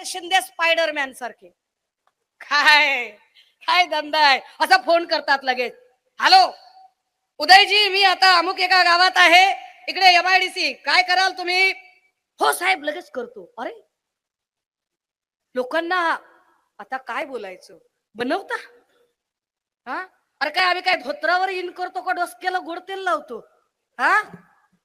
Shinde Spiderman सारखे. काय काय धंदा आहे, असा फोन करतात लगेच. हॅलो उदयजी, मी आता अमुक एका गावात आहे, इकडे MIDC, काय कराल तुम्ही? हो साहेब, लगेच करतो. अरे लोकांना आता काय बोलायचं, बनवता हा? अरे काय आम्ही काय धोत्रावर इन करतो का डोसक्याला गोड तेल लावतो हा?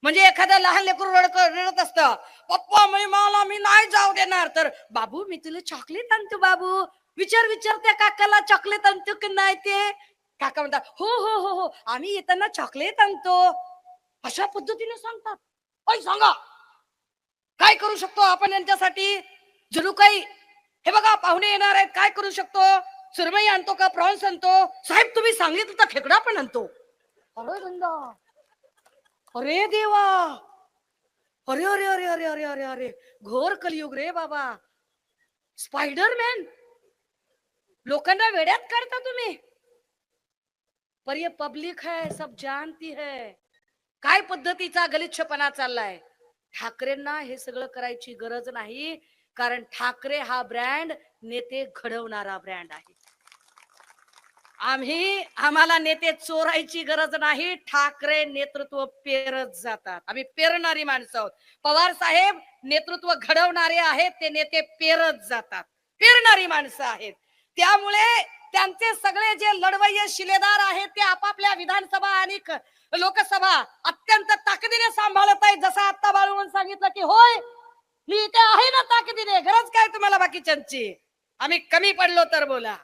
म्हणजे एखाद्या लहान लेकरू रडत असतं, पप्पा मला मी नाही जाऊ देणार, तर बाबू मी तुला चॉकलेट आणतो बाबू, विचार त्या काकाला चॉकलेट आणतो की नाही ते. काका म्हणतात हो हो हो हो आम्ही येताना चॉकलेट आणतो. अशा पद्धतीने सांगतात. ओय सांगा काय करू शकतो आपण यांच्यासाठी? जणू काही हे बघा पाहुणे येणार आहेत, काय करू शकतो? सुरमई आणतो का, प्रॉन्स आणतो? साहेब तुम्ही सांगितलं तर खेकडा पण आणतो. अरे धंदा, अरे देवा, अरे अरे अरे अरे अरे अरे अरे घोर कलियुग रे बाबा. स्पायडरमॅन लोकांना वेड्यात काढता तुम्ही. पर ये पब्लिक है, सब जानती है काय पद्धतीचा गलिच्छपणा चाललाय. ठाकरेंना हे सगळं करायची गरज नाही, कारण ठाकरे हा ब्रँड नेते घडवणारा ब्रँड आहे. आम्हाला नेते चोरायची गरज नाही, ठाकरे नेतृत्व पेरत जातात. आम्ही पेरणारी माणसं आहोत. पवार साहेब नेतृत्व घडवणारे आहेत, ते नेते पेरत जातात, पेरणारी माणसं आहेत. त्यामुळे त्यांचे सगळे जे लढवय्ये शिलेदार आहेत ते आपापल्या विधानसभा आणि लोकसभा अत्यंत ताकदीने सांभाळत आहेत. जसं आता बाळून सांगितलं की होय मी इथे आहे ना ताकदीने, गरज काय तुम्हाला बाकीच्यांची? आम्ही कमी पडलो तर बोला.